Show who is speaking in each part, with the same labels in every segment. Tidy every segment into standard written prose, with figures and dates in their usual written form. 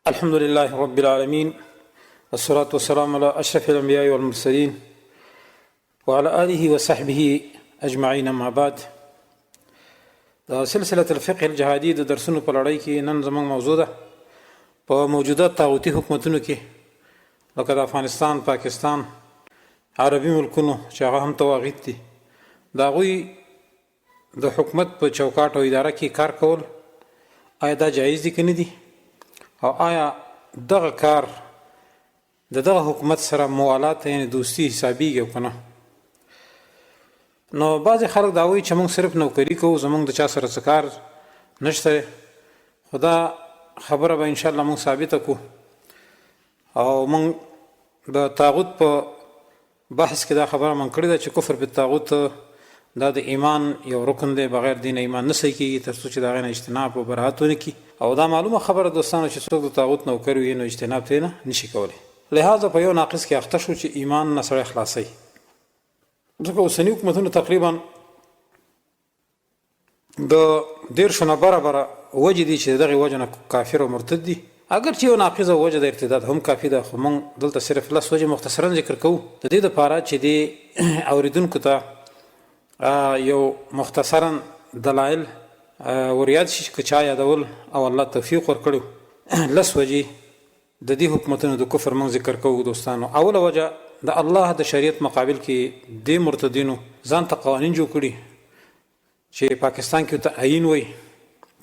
Speaker 1: الحمد لله رب العالمين والصلاة والسلام على أشرف الأنبياء والمرسلين وعلى آله وصحبه أجمعين. أما بعد، سلسلة الفقه الجهادي د درسونو په لړۍ کې نن زموږ موضوع ده په موجوده طاغوتي حکومتونو کې لکه د افغانستان، پاکستان، عربي ملکونو چې هغه هم طواغیت دي، د هغوی د حکومت په چوکاټ او اداره کې کار کول آیا دا جایز دي که نه دي، او آیا دغه کار د دغه حکومت سره موالات یعنی دوستی حسابیږي او که نه. نو بعضې خلک دا وایي چې موږ صرف نوکري کوو، زموږ د چا سره څه کار نشته، خو دا خبره به انشاءالله موږ ثابته کړو او موږ د طاغوت په بحث کې دا خبره موږ کړې ده چې کفر بالطاغوت دا د ایمان یو رکن دی، بغیر دین ایمان نه صحیح کېږي تر څو چې د هغې نه اجتناب او براعت ونه کړي، او دا معلومه خبره دوستانو چې څوک د طاغوت نوکر وي نو اجتناب ترې نه نشي کولی. لہذا په یو ناقص کې اخته شو چې ایمان نه سړی خلاصوي، ځکه اوسني حکومتونه تقریبا د 10 نه برابره وجې دي چې د دغې وجې نه کافر او مرتد دي، اگر چې یو ناقصه وجه د ارتداد هم کافي ده، خو موږ دلته صرف لس وجې مختصرا ذکر کوو د دې دپاره چې د اورېدونکو ته یو مختصرا دلایل وریاد شي که چا یادول او الله توفیق ورکړو. لس وجې د دې حکومتونو د کفر موږ ذکر کوو دوستانو. اوله وجه د الله د شریعت مقابل کې د مرتدینو ځان ته قوانین جوړ کړي چې پاکستان کې ورته عین وایي،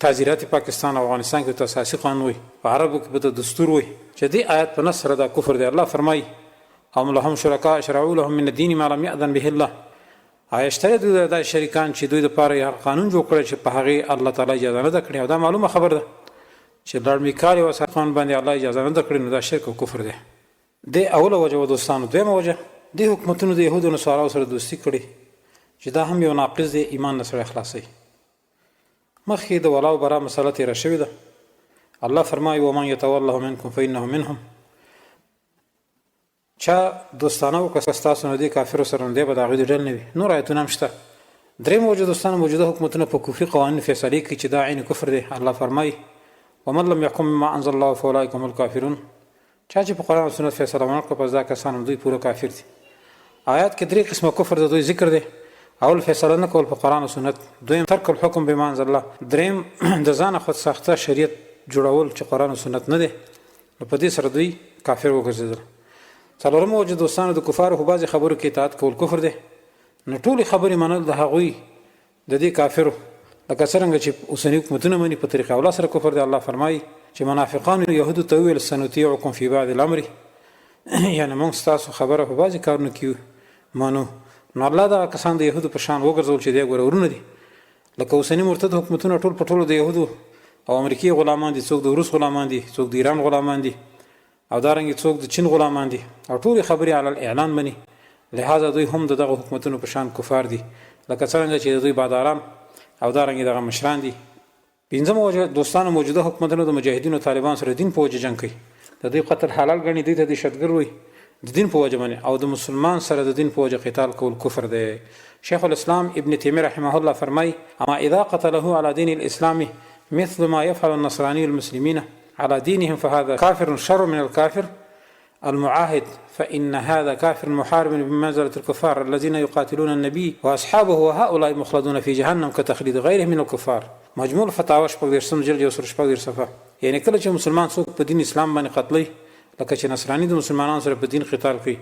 Speaker 1: تعزیرات پاکستان او افغانستان کې ورته اساسي قانون وایي، په عربو کې به ته دستور وایي، چې دې آیت په نص سره دا کفر دی. الله فرمایي ام لهم شرکاء شرعوا لهم من الدین ما لم یأذن به الله، آیا شته دوی دا شریکان چې دوی دپاره یو قانون جوړ کړی چې په هغې الله تعالی اجازه نه ده کړې، او دا معلومه خبر ده چې لړمي کار او قانون باندې الله اجازه نه ده کړې، نو دا شرک او کفر دی. د اوله وجه و دوستانو. دویمه وجه د حکومتونو د یهودو نصاراو سره دوستي کړې چې دا هم یو ناقص دی، ایمان نه سړی خلاصوي. مخکې د ولا او برا مسله تېره شوې ده. الله فرمایي ومن یتوله منکم فانه منهم، چا دوستانه وکړه ستاسو نه دې کافرو سره نو دی به د هغوی د ډلې نه وي. نور آیتونه هم شته. درېیمه وجه دوستانو موجوده حکومتونه په کفري قوانینو فیصلې کوي چې دا عین کفر دی. الله فرمایي ومن لم یحکم بما انزل الله فاولئک هم الکافرون، چا چې په قرآن او سنت فیصله ونه کړه پس دا کسان هم دوی پوره کافر دي. آیات کې 3 قسمه کفر د دوی ذکر دی. اول فیصله نه کول په قرآن او سنت، دویم ترک الحکم بما انزل الله، دریم د ځانه خود ساخته شریعت جوړول چې قرآن او سنت نه دی، نو په دې سره دوی کافر وګرځېدل. څلورمه وجه دوستانو د کفارو په بعضې خبرو کې اطاعت کول کفر دی. نو ټولې خبرې منل د هغوی د دې کافرو لکه څرنګه چې اوسني حکومتونه مني په طریقه اوله سره کفر دی. الله فرمایي چې منافقانو یهودو ته وویل سنطیعکم فی بعض الامر، یعنې موږ ستاسو خبره په بعضې کارونو کې منو. نو الله دغه کسان د یهودو په شان وګرځول چې دی ګوره ورونه دي، لکه اوسني مرتد حکومتونه ټول په ټولو د یهودو او امریکې غلامان دي، څوک د روس غلامان دي، څوک د ایران غلامان دي، او دارنګې څوک د چین غلامان دي، او ټولې خبرې علی الاعلان مني. لہذا دوی هم د دغه حکومتونو په شان کفار دي، لکه څرنګه چې د دوی باداران او دارنګې دغه مشران دي. پنځمه وجه دوستانو موجوده حکومتونو د مجاهدینو طالبان سره دین په وجه جنګ کوي، د دوی قتل حلال ګڼي، دوی ته دهشتګر وایي د دین په وجه باندې، او د مسلمان سره د دین په وجه قتال کول کفر دی. شیخ الاسلام ابن تیمیه رحمه الله فرمایي اما اذا قتله على دین الاسلام مثل ما يفعل النصراني المسلمين على دينهم فهذا كافر شر من الكافر المعاهد، فإن هذا كافر محارب بمنزلة الكفار الذين يقاتلون النبي وأصحابه وهؤلاء مخلدون في جهنم كتخليد غيره من الكفار. مجموع الفتاوى شپږ دېرشم جلد 1 صفحه. یعنی کله چې مسلمان څوک په دین اسلام باندې قتلوي، لکه چې نصراني د مسلمانانو سره په دین قتال کوي،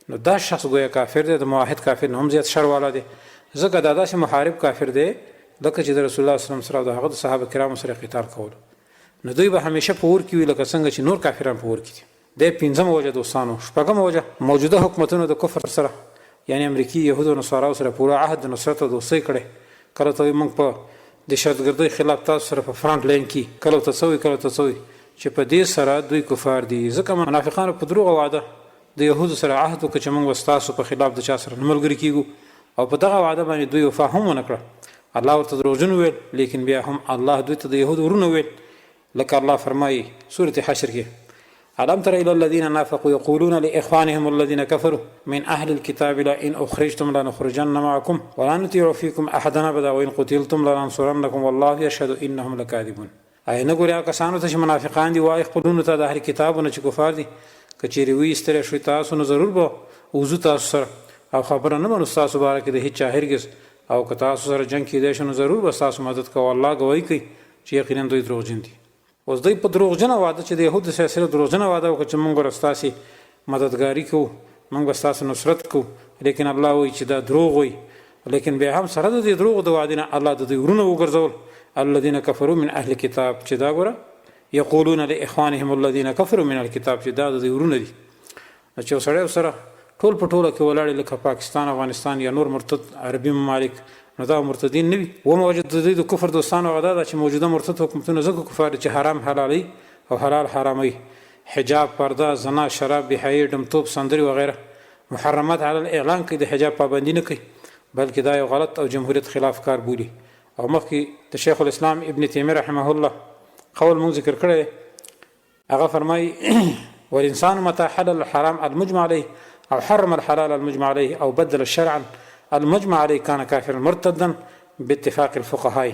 Speaker 1: نو دا شخص گویا کافر دی، د معاهد کافر نه هم زیات شر والا دی، ځکه دا داسې محارب کافر دی لکه چې د رسول الله صلی الله علیه وسلم سره او د هغه د صحابه کرامو سره قتال کول، نو دوی به همیشه په اور کې وي لکه څنګه چې نور کافران په اور کې دي. د پنځمه وجه دوستانو. شپږمه وجه موجوده حکومتونو د کفر سره یعنی امریکي یهودو او نصاراو سره پوره عهد د نصرت او دوستۍ کړی. کله ته موږ په دهشتګردۍ خلاف تاسو سره په فرانټ لاین کې، کله ته څه وایي کله ته څه وایي، چې په دې سره دوی کفار دي، ځکه منافقانو په دروغه وعده د یهودو سره عهد وکړه چې موږ به ستاسو په خلاف د چا سره نه ملګري کېږو، او په دغه وعده باندې دوی وفا هم ونه کړه. الله ورته دروغجن وویل، لیکن بیا هم الله دوی ته د یهودو ورونه ویل، لکه الله فرمایي سورة حشر کې ألم تر إلى الذين نافقوا يقولون لإخوانهم الذين كفروا من أهل الكتاب لئن أخرجتم لنخرجن معكم ولا نطيع فيكم أحدا أبدا وإن قتلتم لننصرنكم والله يشهد إنهم لكاذبون. آیا نه ګورې هغه کسانو ته چې منافقان دي وایي خپلونو ته د اهل کتابونه چې کفار دي که چیرې وایستلی شوي تاسو نو ضرور به وضو تاسو سره او خبره نه منو ستاسو باره کې د هېڅ چا هرګز او که تاسو سره جنګ کیدی شي نو ضرور به ستاسو مدد کوو الله ګواهي کوي چې یقینا دوی دروغجن دي. اوس دوی په دروغجنه واده چې د یهودو سلسله دروغجنه واده وکړه چې موږ به ستاسې مددګاري کوو موږ به ستاسو نصرت کوو لیکن الله وایي چې دا دروغ وایي لیکن بیا هم سره د دې دروغو د وعدې نه الله د دوی ورونه وګرځول الذين كفروا من اهل الكتاب چې دا ګوره یقولون لاخوانهم الذين كفروا من الكتاب چې دا د دوی ورونه دي چې سره سره ټول په ټوله کې ولاړې لکه پاکستان افغانستان یا نور مرتد عربي ممالک نو دا مرتدین نه وي وموجود د دوی د کفر دوستانو غدا ده چې موجوده مرتد حکومتونه ځکه کفار چې حرام حلالي او حلال حرامي حجاب پرده زنا شراب بحیي ډمتوب سندري وغیره محرمات علی الاعلان کې د حجاب پابندي نه کوي بلکې دا یو غلط او جمهوریت خلاف کار بولي او مخکې د شیخ الاسلام ابن تیمیه رحمه الله قول مون ذکر کړی هغه فرمایي والانسان متى حلل الحرام المجمع عليه او حرم الحلال المجمع عليه او بدل الشرع المجمع عليه كان كافرا مرتدا باتفاق الفقهاء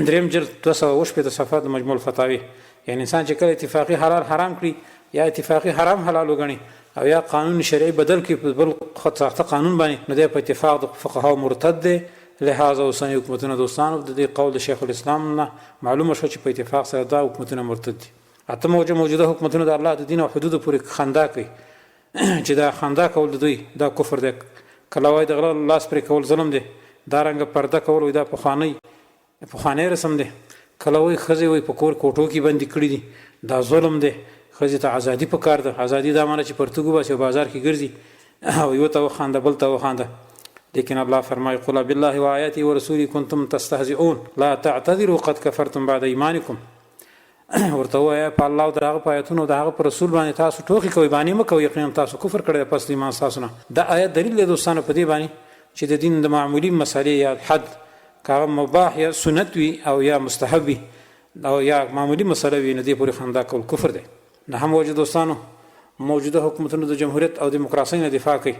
Speaker 1: دریم جلد 208 صفحات مجموع الفتاوی یعنی انسان چې کله اتفاقی حلال حرام کړي یا اتفاقی حرام حلال وګڼي او یا قانون شرعي بدل کړي په بل خاصه قانون باندې نو د په اتفاق د فقهاء مرتد دی لهذا اوسنی حکومتونه دوستانو د دې قول د شیخ الاسلام نه معلومه شو چې په اتفاق سره دا حکومتونه مرتد دي اته موجوده حکومتونه د الله د دین او حدود پورې خندا کوي چې دا خندا کول د دوی دا کفر دی کله وای د غلا لاس پرې کول ظلم دی دا رنګ پرده کول دا پخوانی رسم دی کله وای خزي وای په کور کوټو کې بندي کړی دي دا ظلم دی خزي ته ازادي پکار ده ازادي دا معنی چې پرتګو باسي بازار کې ګرځي او یو ته خنده بل ته خنده لیکن الله فرمای قل بالله وآياته ورسوله كنتم تستهزئون لا تعتذروا قد كفرتم بعد ايمانكم ورته وای په الله او دغه پایتونو دغه پر رسول باندې تاسو ټوکی کوي باندې مکو یقینا تاسو کفر کړی پس ایمان تاسو نه دا آیت دلیل دی دوستانو په دې باندې چې د دین د معمولی مسالې یا حد کار مباح یا سنت وي او یا مستحب او یا معمولی مسله وي نه دی پورې خندا کول کفر دی نه هم وجه دوستانو موجوده حکومتونو د جمهوریت او دیموکراسي نه دفاع کوي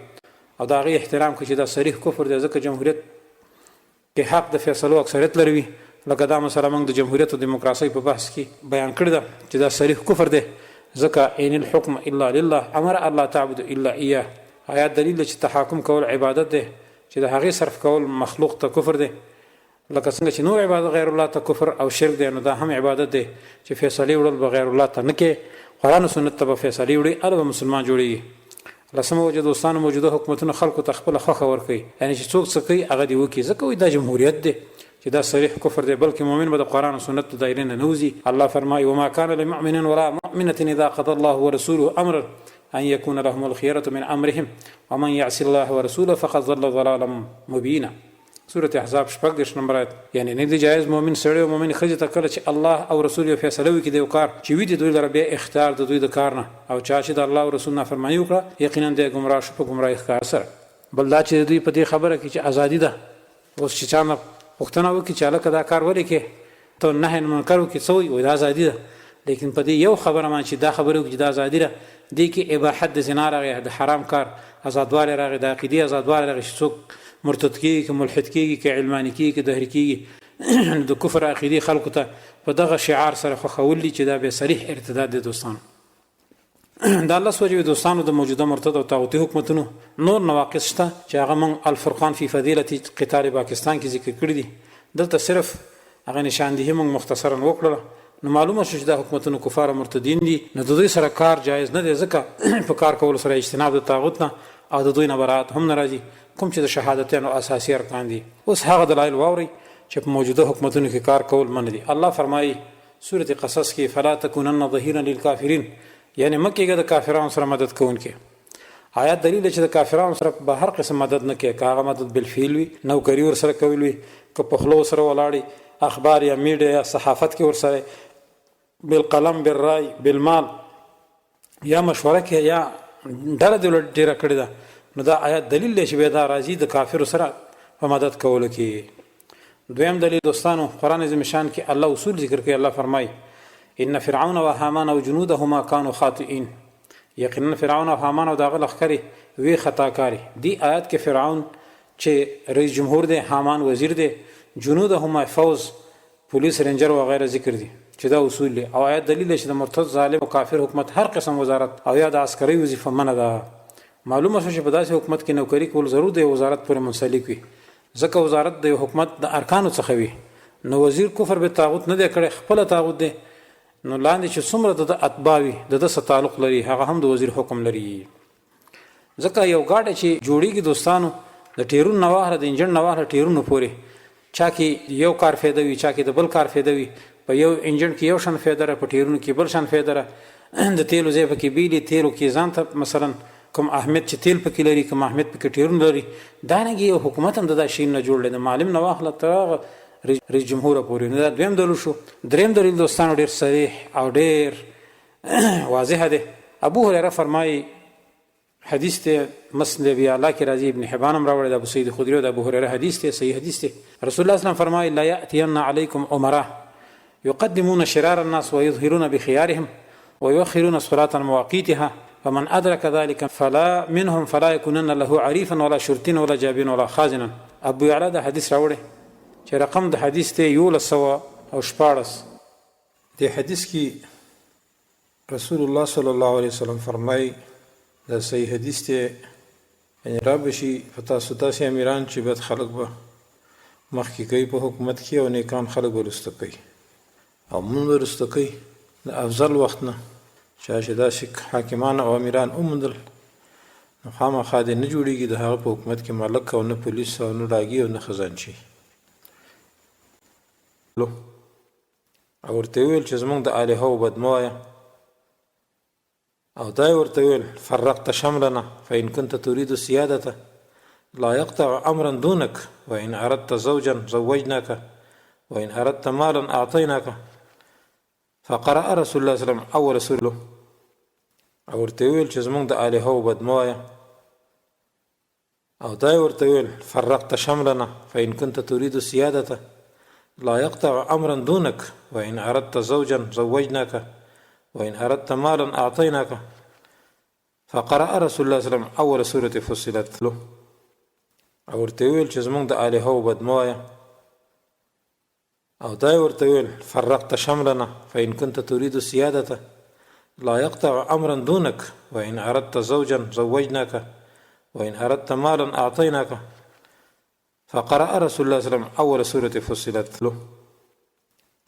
Speaker 1: او دا غي احترام کوي چې دا صریح کفر دی ځکه جمهوریت کې حق د فیصلو اکثریت لري لکه دا مثلا موږ د جمهوریت او دیموکراسي په بحث کې بیان کړی دا چې دا صریح کفر دی ځکه ان الحكم الا لله امر الله تعبد الا اياه آیات دلیل چې تحاکم کول عبادت دی چې د هغه صرف کول مخلوق ته کفر دی لکه څنګه چې نور عبادت غیر الله ته کفر او شرک دی نو دا هم عبادت دی چې فیصله وړل بغیر الله ته نه کې قرآن او سنت ته فیصله وړي البته مسلمان جوړي لسمه وجه دوستانو موجوده حکومتونه خلکو ته خپل خوخه ورکوي یعنی چې څوک څه کوي هغه دی وکي ځکه وي دا جمهوریت دی چې دا صریح کفر دی بلکې مؤمن به د قرآن او سنت دایره نه نوزي الله فرمایي وما كان لمؤمن ولا مؤمنه اذا قضى الله ورسوله امرا ان يكون لهم الخيرة من امرهم ومن يعص الله ورسوله فقد ضل ضلالا مبينا سورة احزاب شپږ دیرش نمبر آیت یعنی نه دی جایز مؤمن سړی او مؤمن ښځه ته کله چې الله او رسول یې فیصله وکړي د یو کار چې وي د دوی لپاره بیا اختیار د دوی د کار نه او چا چې د الله او رسول نافرماني وکړه یقینا دی ګمراه شو په ګمراهۍ ښکار سره بل دا چې دوی په دې خبره کې چې ازادي ده اوس چې چا نه پوښتنه وکړي چې هلکه دا کار ولې کې ته نهی منکر وکړي څه وایي دا ازادي ده لیکن په دې یو خبره باندې چې دا خبره وکړي چې دا ازادي ده دې کې اباحت د زنا راغی د حرام کار ازادوالی راغی د عقیدې ازادوالی راغی چې څوک مرتد کیږي که ملحد کیږي که علماني کیږي که دهري کیږي د کفر عقیدې خلکو ته په دغه شعار سره خوښول دي چې دا به صریح ارتداد دی دوستانو دا الله سوجوي دوستانو د موجوده مرتد او طاغوتي حکومتونو نور نواقص شته چې هغه من الفرقان فی فضیلة قتال پاکستان کې ذکر کړی دي دلته صرف هغه نشاندهي موږ مختصرا وکړه نو معلومه شو چې دا حکومتونو کفار مرتدین دي نو د دوی سره کار جایز نه دی ځکه په کار کول سره اجتناب د طاغوت نه او د دوی نه برات هم ناراضي کوم چې د شهادتونو اساسي ارکان دي اوس هغه دلایل واوري چې په موجوده حکومتونو کې کار کول منع دي الله فرمایي سورة قصص کې فلا تکونن ظهیرا للکافرین یعنی مکیګه د کافرانو سره مدد کوونکې آیات دلیل چې د کافرانو سره به هر قسم مدد نه کوي هغه مدد بالفعل وي نوکری ور سره کوي وي که په خلو سره ولاړی اخبار یا میډیا یا صحافت کې ور سره بالقلم بالرای بالمال یا مشوره کې یا ډېر ډېر کړی دا نو دا آیات دلیل دی چې به دا راځي د کافر سره په مدد کولو کې دویم دلیل دوستانو قرآن عظیم شان کې الله اصول ذکر کوي الله فرمایي ان فرعون وهامان وجنودهما كانوا خاطئين یقینا فرعون او هامان او دغه لخرې وی خطاکاری دی آیات کې فرعون چې رئیس جمهور دی هامان وزیر دی جنودهما فوز پولیس رینجر وغیرہ ذکر دي چې دا اصول دي او آیات دلیل چې د مرتد ظالم او کافر حکومت هر قسم وزارت او یا د عسکري وظیفه منه ده. معلومه شو چې په داسې حکومت کې نوکری کول ضرور دی وزارت پورې منسلک وي، ځکه وزارت د حکومت د ارکانو څخه وي. نو وزیر کفر به طاغوت نه دی کړی، خپل طاغوت دی. نو لاندې چې څومره د اتباع وي د سره تعلق لري هغه هم د وزیر حکم لري. ځکه یو گاډی چې جوړیږي دوستانو د ټیرون نواهره د انجن نواهره ټیرونو پورې چا کې یو کار فایده وي، چا کې د بل کار فایده وي. په یو انجن کې یو شان فایده را، په ټیرونو کې بل شان فایده را. د تیلو ځای پکې بیلي تیلو کې ځان ته مثلا کوم اهمیت چې تیل پکې لري، کوم اهمیت پکې ټیرون لري. دانګي یو حکومت هم د شین نه جوړل د معلم نواخله تر رئیس جمهور پورې. نه دویم دلیل شو. دریم دلیل دوستانو ډیر صریح او ډیر واضح دی. ابو هريره فرمایي حدیث ته مسند بیا الله کې راځي، ابن حبان هم راوړی د ابو سعید خدری او د ابو هريره حدیث ته صحیح حدیث ته. رسول الله صلی الله علیه وسلم فرمایي لا یاتین علیکم امراء يقدمون شرار الناس ويظهرون بخيارهم ويؤخرون صلاة مواقيتها فمن أدرك ذلك فلا منهم فلا يكونن له عريفا ولا شرطين ولا جابين ولا خازنا. ابو يعلى دا حدیث راوړی چې رقم د حدیث ته 1114. د حدیث کې رسول الله صلی الله علیه وسلم فرمایي دا صحیح حدیث ته یعنی را بشي فتاسو تاسې امیران چې بد خلق به مخکې کوي په حکومت کې او نیکان خلق ورسته کوي او مونږ ورسته کوي. د افضل وخت نه چې داسې حاکمان او امیران وموندل نو خامخا دې نه جوړېږي د هغه په حکومت کې ملک او نه پولیس او نه ډاګي او نه خزانچي. او ورته ویل چې زمونږ د الهو بد مه وایه او دا ورته ویل فرقت شملنا فإن كنت تريد السيادة لا يقطع أمرا دونك وإن أردت زوجا زوجناك وإن أردت مالا أعطيناك. فقرأ رسول الله صلى الله عليه وسلم أول سورة او ورته ویل چې زمونږ د الهو بد مه وایه او دا ورته ویل فرقت شملنا فإن كنت تريد السيادة لا يقطع أمرا دونك وإن أردت زوجا زوجناك وإن أردت مالا أعطيناك. فقرأ رسول الله صلى الله عليه وسلم أول سورة فصلت له او ورته ویل چې زمونږ د الهو بد مه وایه او دا ورته ویل فرقت شملنا فإن كنت تريد السيادة لا يقطع أمرا دونك وإن أردت زوجا زوجناك وإن أردت مالا أعطيناك. فقرأ رسول الله صلى الله عليه وسلم أول سورة فصلت له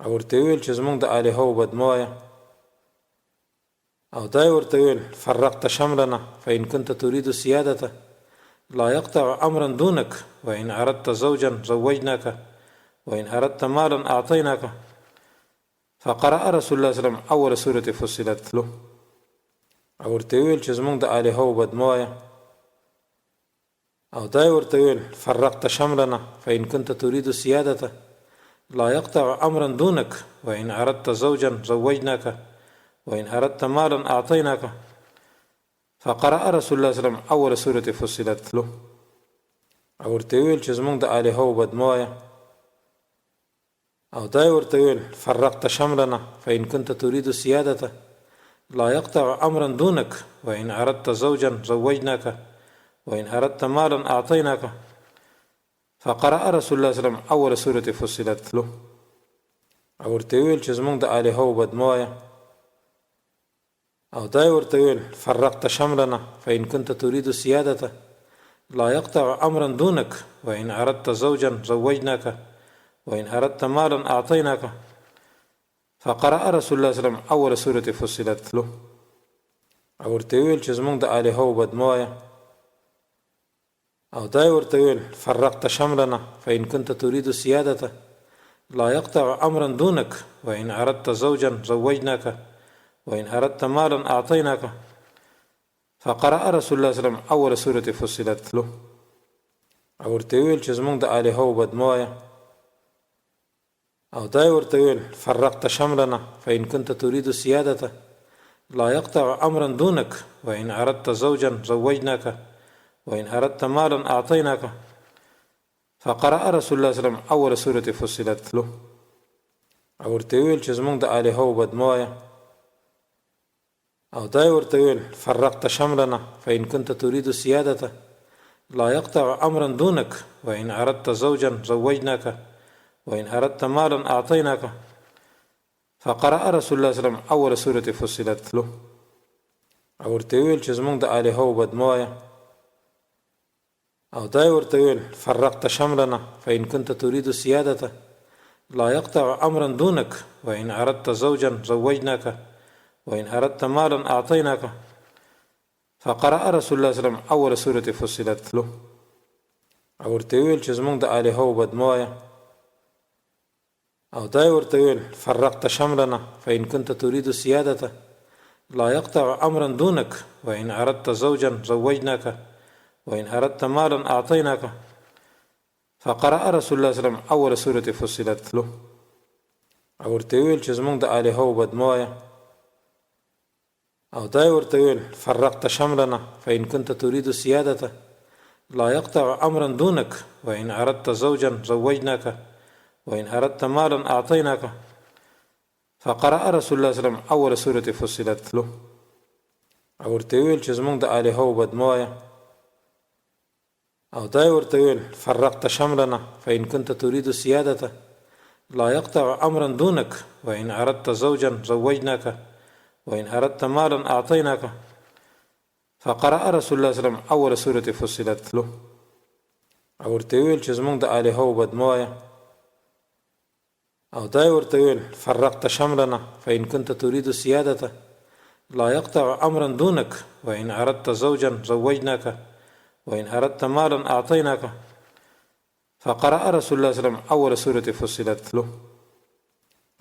Speaker 1: او ورته ویل چې زمونږ د الهو بد مه وایه او دا ورته ویل فرقت شملنا فإن كنت تريد السيادة لا يقطع أمرا دونك وإن أردت زوجا زوجناك وإن أردت مالا أعطيناك. فقرأ رسول الله صلى الله عليه وسلم أول سورة فصلت له او ورته ویل چې زمونږ د الهو بد مه وایه او دا ورته ویل فرقت شملنا فإن كنت تريد السيادة لا يقطع أمرا دونك وإن أردت زوجا زوجناك وإن أردت مالا أعطيناك. فقرأ رسول الله صلى الله عليه وسلم أول سورة فصلت له او ورته ویل چې زمونږ د الهو بد مه وایه او دا ورته ویل فرقت شملنا فإن كنت تريد السيادة لا يقطع أمرا دونك وإن أردت زوجا زوجناك وإن أردت مالا أعطيناك. فقرأ رسول الله صلى الله عليه وسلم أول سورة فصلت له او ورته ویل چې زمونږ د الهو بد مه وایه او دا ورته ویل فرقت شملنا فإن كنت تريد السيادة لا يقطع أمرا دونك وإن أردت زوجا زوجناك وإن أردت مالا أعطيناك. فقرأ رسول الله صلى الله عليه وسلم أول سورة فصلت له او ورته ویل چې زمونږ د الهو بد مه وایه او دا ورته ویل فرقت شملنا فإن كنت تريد السيادة لا يقطع أمرا دونك وإن أردت زوجا زوجناك وإن أردت مالا أعطيناك. فقرأ رسول الله صلى الله عليه وسلم أول سورة فصلت له او ورته ویل چې زمونږ د الهو بد مه وایه او دا ورته ویل فرقت شملنا فإن كنت تريد السيادة لا يقطع أمرا دونك وإن أردت زوجا زوجناك وإن أردت مالا أعطيناك. فقرأ رسول الله صلى الله عليه وسلم أول سورة فصلت له او ورته ویل چې زمونږ د الهو بد مه وایه او دا ورته ویل فرقت شملنا فإن كنت تريد السيادة لا يقطع أمرا دونك وإن أردت زوجا زوجناك وإن أردت مالا أعطيناك. فقرأ رسول الله صلی الله علیه وسلم اول سورة فصلت له او ورته ویل چې زمونږ د الهو بدموایه او دا ورته ویل فرقت شملنا فإن كنت تريد سيادته لا يقطع أمرا دونك وإن أردت زوجا زوجناك وإن أردت مالا أعطيناك فقرأ رسول الله صلی الله علیه وسلم اول سورة فصلت له او ورته ویل چې زمونږ د الهو بدموایه او دا ورته ویل فرقت شملنا فإن كنت تريد سيادته لا يقطع أمرا دونك وإن أردت زوجا زوجناك وإن أردت مالا أعطيناك فقرأ رسول الله صلی الله علیه وسلم اول سورة فصلت له او ورته ویل چې زمونږ د الهو بدموایه او دا ورته ویل فرقت شملنا فإن كنت تريد سيادته لا يقطع أمرا دونك وإن أردت زوجا زوجناك وإن أردت مالا أعطيناك فقرأ رسول الله صلی الله علیه وسلم اول سورة فصلت له او ورته ویل چې زمونږ د الهو بدموایه او دا ورته ویل فرقت شملنا فإن كنت تريد سيادته لا يقطع أمرا دونك وإن أردت زوجا زوجناك وإن أردت مالا أعطيناك فقرأ رسول الله صلی الله علیه وسلم اول سورة فصلت له او ورته ویل چې زمونږ د الهو بدموایه او دا ورته ویل فرقت شملنا فإن كنت تريد سيادته لا يقطع أمرا دونك وإن أردت زوجا زوجناك وإن أردت مالا أعطيناك فقرأ رسول الله صلی الله علیه وسلم اول سورة فصلت له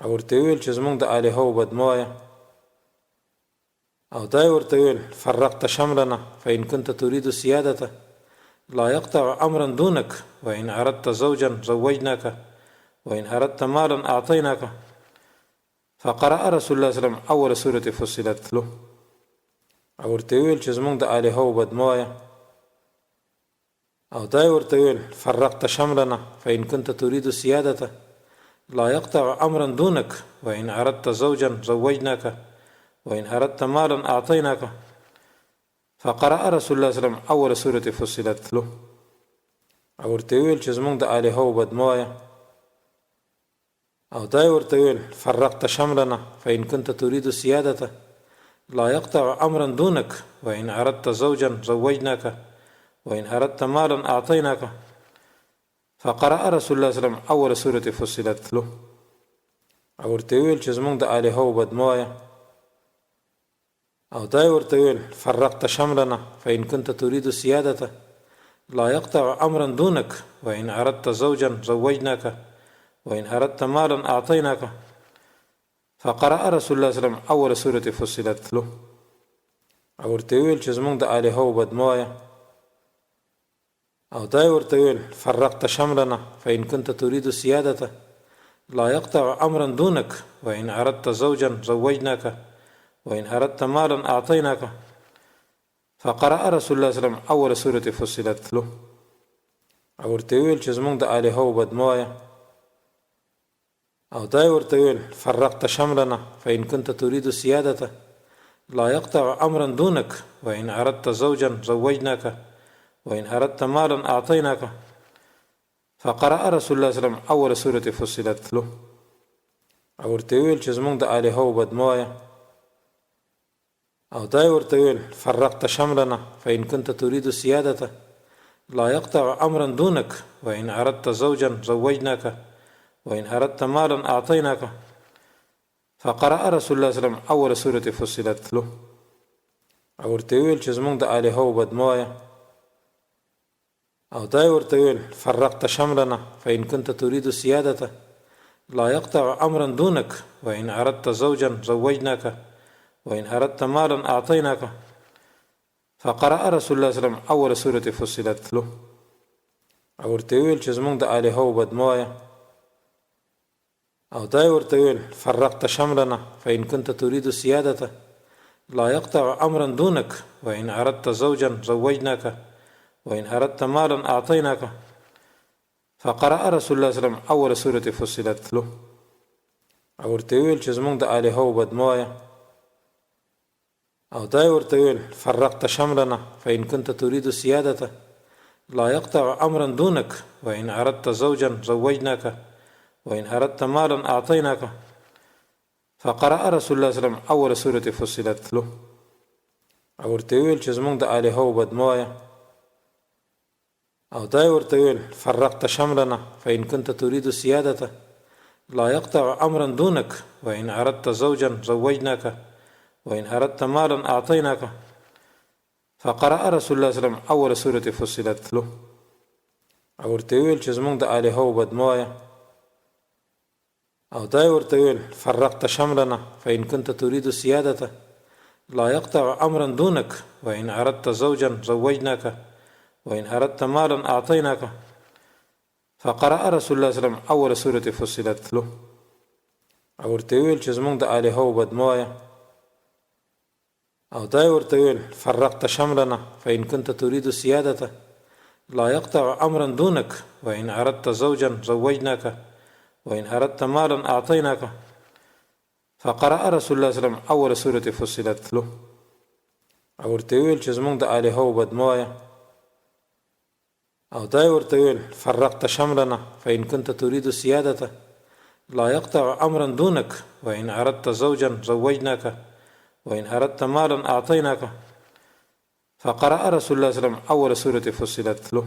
Speaker 1: او ورته ویل چې زمونږ د الهو بدموایه او دا ورته ویل فرقت شملنا فإن كنت تريد سيادته لا يقطع أمرا دونك وإن أردت زوجا زوجناك وإن أردت مالا أعطيناك فقرأ رسول الله صلی الله علیه وسلم اول سورة فصلت له او ورته ویل چې زمونږ د الهو بدموایه او دا ورته ویل فرقت شملنا فإن كنت تريد سيادته لا يقطع أمرا دونك وإن أردت زوجا زوجناك وإن أردت مالا أعطيناك فقرأ رسول الله صلی الله علیه وسلم اول سورة فصلت له او ورته ویل چې زمونږ د الهو بدموایه او دا ورته ویل فرقت شملنا فإن كنت تريد سيادته لا يقطع أمرا دونك وإن أردت زوجا زوجناك وإن أردت مالا أعطيناك فقرأ رسول الله صلی الله علیه وسلم اول سورة فصلت له او ورته ویل چې زمونږ د الهو بدموایه او دا ورته ویل فرقت شملنا فإن كنت تريد سيادته لا يقطع أمرا دونك وإن أردت زوجا زوجناك وإن أردت مالا أعطيناك فقرأ رسول الله صلی الله علیه وسلم اول سورة فصلت له او ورته ویل چې زمونږ د الهو بدموایه او دا ورته ویل فرقت شملنا فإن كنت تريد سيادته لا يقطع أمرا دونك وإن أردت زوجا زوجناك وإن أردت مالا أعطيناك فقرأ رسول الله صلی الله علیه وسلم اول سورة فصلت له او ورته ویل چې زمونږ د الهو بدموایه او دا ورته ویل فرقت شملنا فإن كنت تريد سيادته لا يقطع أمرا دونك وإن أردت زوجا زوجناك وإن أردت مالا أعطيناك فقرأ رسول الله صلی الله علیه وسلم اول سورة فصلت له او ورته ویل چې زمونږ د الهو بدموایه او دا ورته ویل فرقت شملنا فإن كنت تريد سيادته لا يقطع أمرا دونك وإن أردت زوجا زوجناك وإن أردت مالا أعطيناك فقرأ رسول الله صلی الله علیه وسلم اول سورة فصلت له او ورته ویل چې زمونږ د الهو بدموایه او دا ورته ویل فرقت شملنا فإن كنت تريد سيادته لا يقطع أمرا دونك وإن أردت زوجا زوجناك وإن أردت مالا أعطيناك فقرأ رسول الله صلی الله علیه وسلم اول سورة فصلت له او ورته ویل چې زمونږ د الهو بدموایه او دا ورته ویل فرقت شملنا فإن كنت تريد سيادته لا يقطع أمرا دونك وإن أردت زوجا زوجناك وإن أردت مالا أعطيناك فقرأ رسول الله صلی الله علیه وسلم اول سورة فصلت له او ورته ویل چې زمونږ د الهو بدموایه او دا ورته ویل فرقت شملنا فإن كنت تريد سيادته لا يقطع أمرا دونك وإن أردت زوجا زوجناك وإن أردت مالا أعطيناك فقرأ رسول الله صلی الله علیه وسلم اول سورة فصلت له او ورته ویل چې زمونږ د الهو بدموایه او دا ورته ویل فرقت شملنا فإن كنت تريد سيادته لا يقطع أمرا دونك وإن أردت زوجا زوجناك وإن أردت مالا أعطيناك فقرأ رسول الله صلی الله علیه وسلم اول سورة فصلت له او ورته ویل چې زمونږ د الهو بدموایه او دا ورته ویل فرقت شملنا فإن كنت تريد سيادته لا يقطع أمرا دونك وإن أردت زوجا زوجناك وإن أردت مالا أعطيناك فقرأ رسول الله صلی الله علیه وسلم اول سورة فصلت له او ورته ویل چې زمونږ د الهو بدموایه او دا ورته ویل فرقت شملنا فإن كنت تريد سيادته لا يقطع أمرا دونك وإن أردت زوجا زوجناك وإن أردت مالا أعطيناك فقرأ رسول الله صلی الله علیه وسلم اول سورة فصلت له او ورته ویل چې زمونږ د الهو بدموایه او دا ورته ویل فرقت شملنا فإن كنت تريد سيادته لا يقطع أمرا دونك وإن أردت زوجا زوجناك وإن أردت مالا أعطيناك فقرأ رسول الله صلی الله علیه وسلم اول سورة فصلت له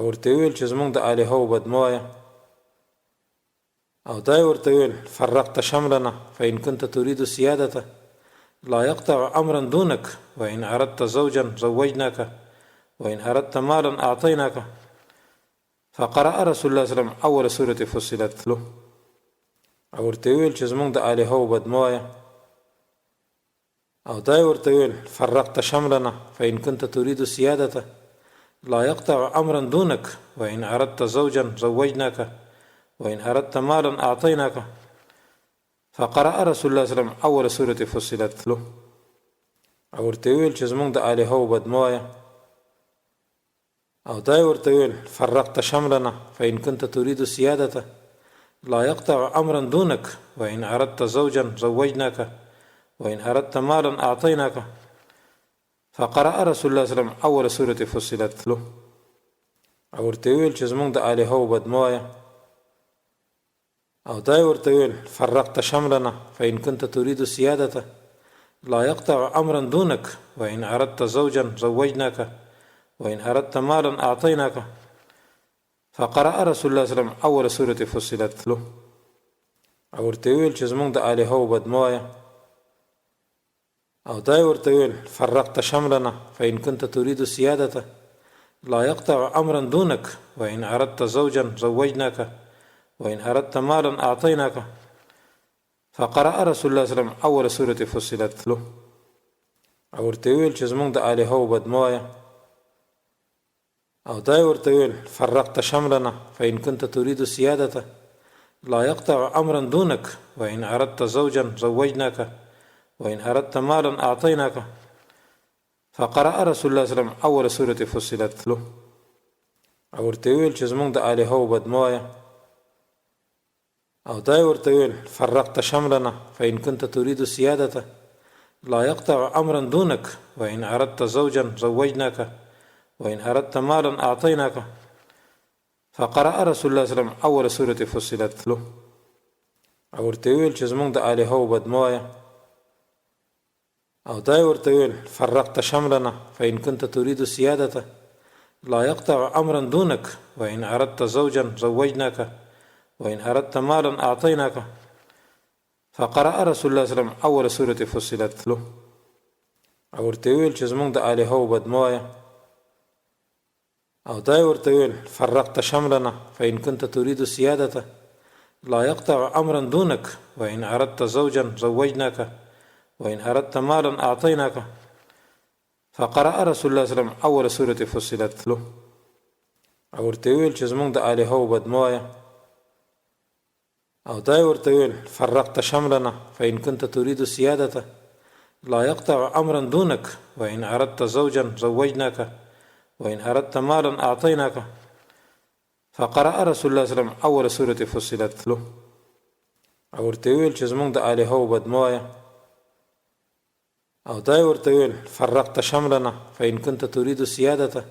Speaker 1: او ورته ویل چې زمونږ د الهو بدموایه او دا ورته ویل فرقت شملنا فإن كنت تريد سيادته لا يقطع أمرا دونك وإن أردت زوجا زوجناك وإن أردت مالا أعطيناك فقرأ رسول الله صلی الله علیه وسلم اول سورة فصلت له او ورته ویل چې زمونږ د الهو بدموایه او دا ورته ویل فرقت شملنا فإن كنت تريد سيادته لا يقطع أمرا دونك وإن أردت زوجا زوجناك وإن أردت مالا أعطيناك فقرأ رسول الله صلی الله علیه وسلم اول سورة فصلت له او ورته ویل چې زمونږ د الهو بدموایه او دا ورته ویل فرقت شملنا فإن كنت تريد سيادته لا يقطع أمرا دونك وإن أردت زوجا زوجناك وإن أردت مالا أعطيناك فقرأ رسول الله صلی الله علیه وسلم اول سورة فصلت له او ورته ویل چې زمونږ د الهو بدموایه او دا ورته ویل فرقت شملنا فإن كنت تريد سيادته لا يقطع أمرا دونك وإن أردت زوجا زوجناك وإن أردت مالا أعطيناك فقرأ رسول الله صلی الله علیه وسلم اول سورة فصلت له او ورته ویل چې زمونږ د الهو بدموایه او دا ورته ویل فرقت شملنا فإن كنت تريد سيادته لا يقطع أمرا دونك وإن أردت زوجا زوجناك وإن أردت مالا أعطيناك فقرأ رسول الله صلی الله علیه وسلم اول سورة فصلت له او ورته ویل چې زمونږ د الهو بدموایه او دا ورته ویل فرقت شملنا فإن كنت تريد سيادته لا يقطع أمرا دونك وإن أردت زوجا زوجناك وإن أردت مالا أعطيناك فقرأ رسول الله صلی الله علیه وسلم اول سورة فصلت له او ورته ویل چې زمونږ د الهو بدموایه او دا ورته ویل فرقت شملنا فإن كنت تريد سيادته لا يقطع أمرا دونك وإن أردت زوجا زوجناك وإن أردت مالا أعطيناك فقرأ رسول الله صلی الله علیه وسلم اول سورة فصلت له او ورته ویل چې زمونږ د الهو بدموایه او دا ورته ویل فرقت شملنا فإن كنت تريد سيادته لا يقطع أمرا دونك وإن أردت زوجا زوجناك وإن أردت مالا أعطيناك فقرأ رسول الله صلی الله علیه وسلم اول سورة فصلت له او ورته ویل چې زمونږ د الهو بدموایه او دا ورته ویل فرقت شملنا فإن كنت تريد سيادته لا يقطع أمرا دونك وإن أردت زوجا زوجناك وإن أردت مالا أعطيناك فقرأ رسول الله صلی الله علیه وسلم اول سورة فصلت له او ورته ویل چې زمونږ د الهو بدموایه او دا ورته ویل فرقت شملنا فإن كنت تريد سيادته لا يقطع أمرا دونك وإن أردت زوجا زوجناك وإن أردت مالا أعطيناك فقرأ رسول الله صلی الله علیه وسلم اول سورة فصلت له او ورته ویل چې زمونږ د الهو بدموایه او دا ورته ویل فرقت شملنا فإن كنت تريد سيادته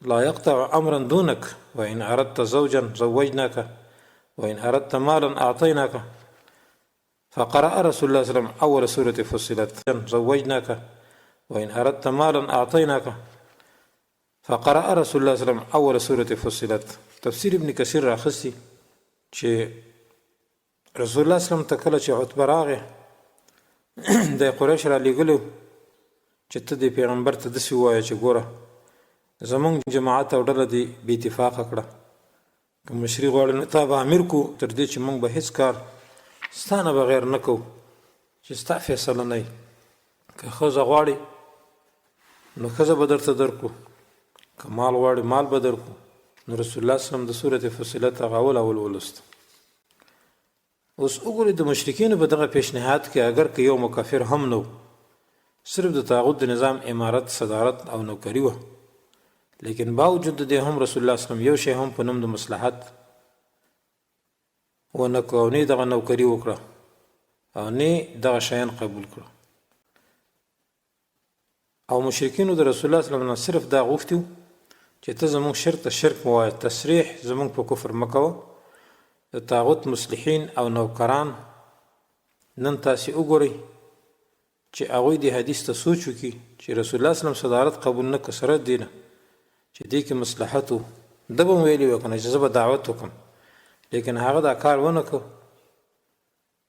Speaker 1: لا يقطع أمرا دونك وإن أردت زوجا زوجناك وإن أردت مالا أعطيناك فقرأ رسول الله صلى الله عليه وسلم اول سورة فصلت زوجناك وإن أردت مالا أعطيناك. فقرأ رسول الله صلى الله عليه وسلم اول سورة فصلت. تفسیر ابن کثیر راخستی چې رسول الله صلی الله علیه وسلم ته کله چې عتبه راغی د قریش را لېږلو چې ته د پیغمبر ته داسې ووایه چې ګوره زمونږ جماعت او ډله دې بې اتفاقه کړه، که مشري غواړي نو تا به امیر کو، تر دې چې موږ به هېڅ کار ستا نه بغیر نه کوو چې ستا فیصله نه وي. که ښځه غواړي نو ښځه به درته درکړو، که مال غواړي مال به درکړو. نو رسول الله صلی الله علیه وسلم د سورة فصلت هغه اول ولوست. اوس وګورئ د مشرکینو په دغه پیشنهاد کې اگر که یو مکافر هم نو، صرف د طاغوت د نظام امارت، صدارت او نوکري وه، لیکن باوجود د دې هم رسول الله صلی الله علیه وسلم یو شی هم په نوم د مصلحت ونه کړ او نه دغه نوکري وکړه او نه دغه شیان قبول کړه. او مشرکینو د رسول الله صلی الله علیه وسلم صرف دا غوښتي چې ته زمونږ شرک ته شرک مه وایه، تصریح زمونږ په کفر مه کوه. د طاغوت مصلحین او نوکران نن تاسې وګورئ چې هغوی د حدیث ته سوچ وکړي چې رسول الله صلی الله علیه وسلم صدارت قبول نه کړ، سره دې نه چې دې کې مصلحت و، ده به م ویلي وه که نه چې زه به دعوت وکړم، لیکن هغه دا کار ونه کړ.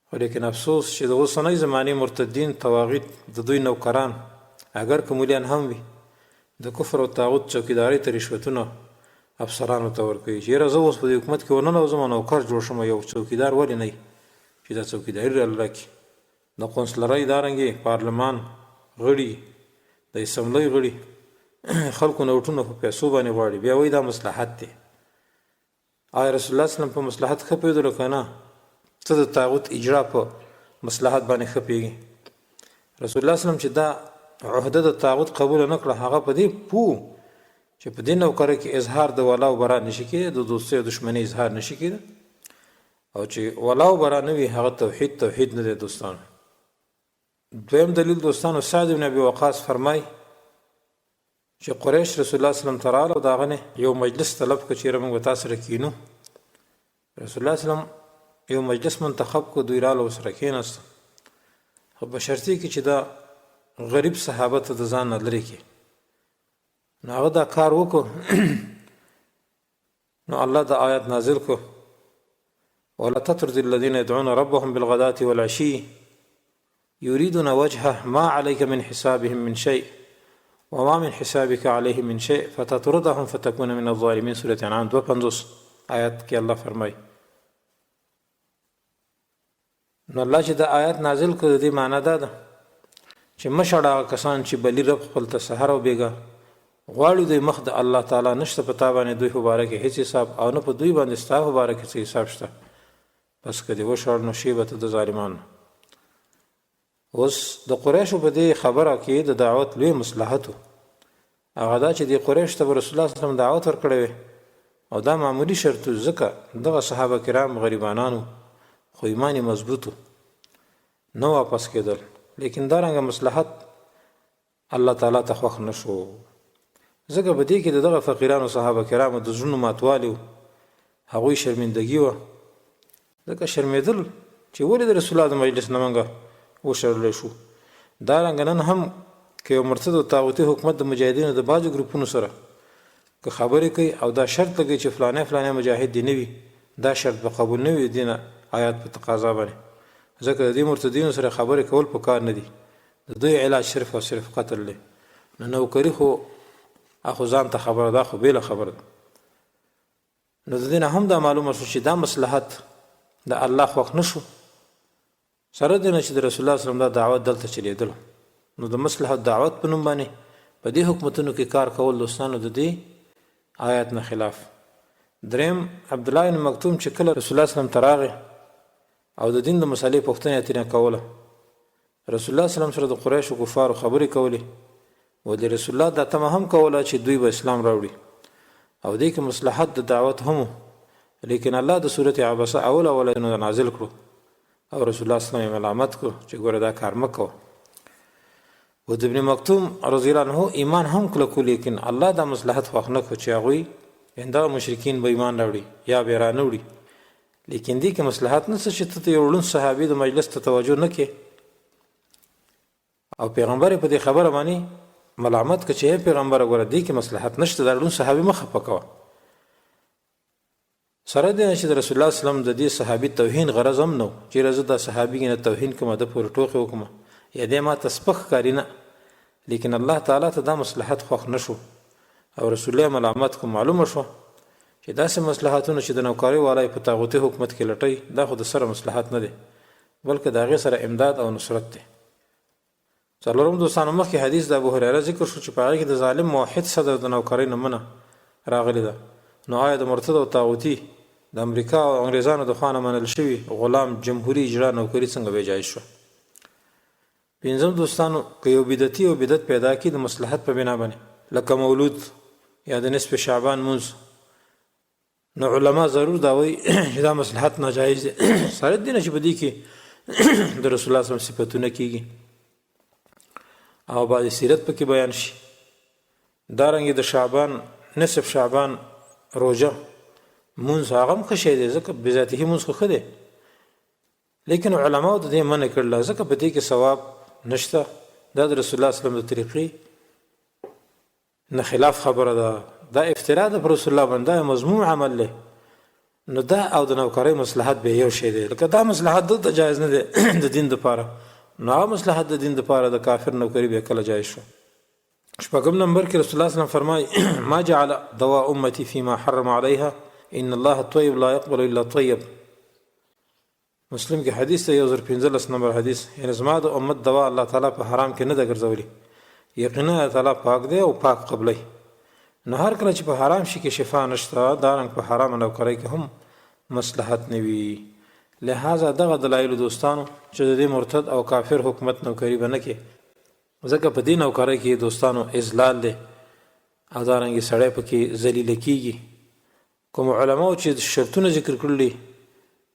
Speaker 1: خو لیکن افسوس چې د اوسنۍ زمانې مرتدین طواغیت د دوی نوکران اگر که مولیان هم وي د کفر او طاغوت چوکیدارۍ ته رشوتونه افسرانو ته ورکوي چې یاره زه اوس په دې حکومت کې ورننوځم او نوکر جوړ شم، یو چوکیدار ولې نه وي چې دا چوکیداري راله راکړي. د قونسلرۍ دارنګې پارلمان غړي، د اسمبلۍ غړي خلکو نوټونه په پیسو باندې غواړي، بیا وایي دا مصلحت دی. آیا رسول الله صلی الله علیه وسلم په مصلحت ښه پوهېدلو که نه؟ ته د طاغوت اجرا په مصلحت باندې ښه پوهېږي. رسول الله صلی الله علیه وسلم چې دا عهده د طاغوت قبوله نه کړه، هغه په دې پوه چې په دې نوکرۍ کې اظهار د ولا او برا نشي کېده، د دوستۍ او دښمنۍ اظهار نشي کېده، او چې ولا او برا نه وي هغه توحید نه دی دوستانو. دویم دلیل دوستانو، سعد بن ابي وقاص فرمای چې قریش رسول الله صلی الله علیه وسلم ته راغله او د هغه نه یو مجلس طلب کړه چې یاره موږ به تا سره کینو. رسول الله صلی الله علیه وسلم یو مجلس منتخب کړو، دوی راغله ورسره کېناستو، خو په شرطي کې چې دا غریب صحابه ته د ځان نه لرې کړي. نو هغه دا کار وکړو. نو الله دا آیات نازل کړو ولا تطرد الذين يدعون ربهم بالغداة والعشي يريدون وجهه ما عليك من حسابهم من شيء وما من حسابك عليهم من شيء فتطردهم فتكون من الظالمين. سورة انعام 250 آیات کې الله فرمایي. نو الله چې دا آیات نازل کړو د دې معنی دا ده چې مشړه کسان چې بلی رب خپل ته سحر او بیګا غواړي دوی مخ د الله تعالی نشته په تا باندې دوی مبارک هیڅ حساب او نه په دوی باندې ستا مبارک هیڅ حساب شته، بس که دې وشړ نو شیبه ته د ظالمانو. اوس د قریشو په دې خبره کې د دعوت لوی مصلحت هغه دا چې د قریش ته رسول الله صلی الله علیه وسلم دعوت ورکړی وی او دا معمولی شرط ځکه دغه صحابه کرام غریبانانو خو ایمان مضبوطو نو واپس کېدل، لیکن دا رنګه مصلحت الله تعالی ته خوښ نشو. ځکه په دې کې دغه فقیرانو صحابه کرامو د زړونو ماتوالی و، هغوی شرمندګي وه، ځکه شرمېدل چې ولې د رسول الله د مجلس نه موږ وشړلی شو. دا رنګه نن هم که یو مرتد او طاغوتي حکومت د مجاهدینو د بعضو ګروپونو سره که خبرې کوي او دا شرط لګوي چې فلانی مجاهد دې نه وي، دا شرط به قبول نه وي دینه آیات په تقاضا باندې، ځکه د دې مرتدینو سره خبرې کول په کار نه دي، د دوی علاج صرف او صرف قتل دی. نو نوکري خو اخو ځان ته خبره ده، خو بیله خبره ده. نو د دې نه هم دا معلومه شو چې دا مصلحت د الله خوښ نشو، سره دی نه چې د رسول الله صلی الله علیه وسلم دا دعوت دلته چلیدلو. نو د مصلحت دعوت په نوم باندې په دې حکومتونو کې کار کول دوستانو د دې آیات نه خلاف. دریم عبد الله بن مکتوم چې کله رسول الله صلی الله علیه وسلم ته راغی او د دین د مسالې پوښتنه یې ترې کوله، رسول الله صلی الله علیه وسلم سره د قریشو کفارو خبرې کولې و د رسول الله دا تمه هم کوله چې دوی به اسلام راوړي او دې کې مصلحت د دعوت هم، لیکن الله د سورة عبسه اول نازل کړو او رسول الله صلی الله علیه وسلم ملامت کړو چې ګوره دا کار مه کوه. و د ابن مکتوم رضی الله عنه ایمان هم کلکو، لیکن الله دا مصلحت خوښ نه کړو چې هغوی دا مشرکین به ایمان راوړي یا به را نه وړي. لیکن دې کې مصلحت نشته چې ته یو ړوند صحابي د مجلس ته توجه نه کې او پیغمبر په دې خبره باندې ملامت که چې پیغمبر غوړه دې کې مصلحت نشته د ړوند صحابي مخه پکوه سره دې چې د رسول الله صلی الله علیه وسلم د دې صحابي توهین غرض هم نو چې رضا د صحابي نه توهین کوم د پور ټوخه وکم یا دې ما تسبخ کارینه لیکن الله تعالی ته دا مصلحت خوښ نشو او رسول الله ملامت کو معلومه شو چې داسې مصلحتونه چې د نوکاری والای په طاغوتي حکومت کې لټي دا خو د سره مصلحت نه دی بلکې دا غي سره امداد او نصرت دی څلورم دوستانو مخکې حدیث د ابو هريره ذکر شو چې په هغه کې د ظالم موحد صدر د نوکری نه منه راغلی ده نو آیا د مرتد او طاغوتي د امریکا او انګريزانو د خوانه منل شوی غلام جمهوریت اجرا نوکری څنګه به جایز شو پنځم دوستانو که یو بدعتي او بدعت پیدا کی د مصلحت په بنا باندې لکه مولود یا د نصف شعبان منځ نو علما ضرور دا وایي چې دا مصلحت ناجایز دی سره دي نه چې بدی کې د رسول الله صلی الله علیه وسلم صفاتونه کیږي او بعد سیرت پکې بیان شي دارنګه د شعبان نصف شعبان روزه مونږ هغه مخشه دي ځکه بذاته مونږ خو ده لیکن علماء د دې منع کړل ځکه په دې کې ثواب نشته دا د رسول الله صلی الله علیه وسلم د طریقې نه خلاف خبره ده دا افتراء د رسول الله باندې مضموم عمل له نو دا او د نوکری مصلحت به یو شی دی لکه دا مصلحت د جایز نه دی د دین لپاره نو مصلحت د دین لپاره د کافر نوکری به کله جایز شو شپږم نمبر کې رسول الله صلی الله علیه وسلم فرمایي ما جعل دواء امتي فيما حرم عليها ان الله طيب لا يقبل الا طيب مسلم کې حدیث ته 1015 نمبر حدیث یعنی زما د امت دوا الله تعالی په حرام کې نه د ګرځولي یقینا الله تعالی پاک دی او پاک قبلي نو هر کله چې په حرام شي کې شفا نشته دا رنګ په حرام نو کوي کې هم مصلحت نوي لہذا دغه دلایل دوستانو چې د مرتد او کافر حکومت نو کوي بنه کې ځکه په دین او کوي کې دوستانو اذلال دي او دا رنګ سړی پکې ذلیل کیږي کوم علماء چې شرطونه ذکر کړلي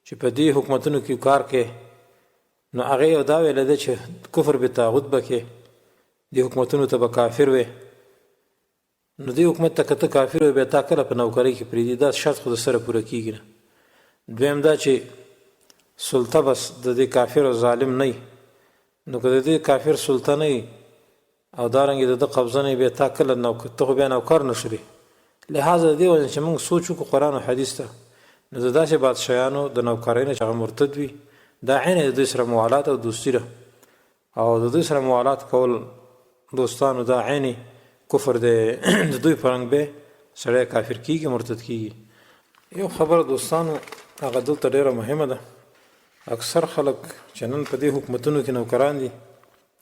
Speaker 1: چې په دې حکومتونو کې کار کوي نو هغه یو دا ویل ده چې کفر به طاغوت بکې دې حکومتونو ته به کافر وي نو دې حکومت ته کته کافر وي به تا کله په نوکری کې پریدي دا شرط خو سره پوره کیږي نه دویم دا چې سلطه بس د دې کافر او ظالم نه نو کله دې کافر سلطه نه او دارنګ د قبضه نه به تا کله نو ته به نوکر نشري لہذا دې ول چې موږ سوچو کو قران او حدیث ته نو داسې بادشاہانو د نوکرینه چې مرتد وي دا عین د سره موالات او دوستی او د سره موالات کول دوستانو دا عین کفر د دوی فرنګ به سره کافر کیږي مرتد کیږي یو خبر دوستانو هغه دلته ډیره مهمه ده اکثر خلک چې نن په دې حکومتونو کې نوکران دي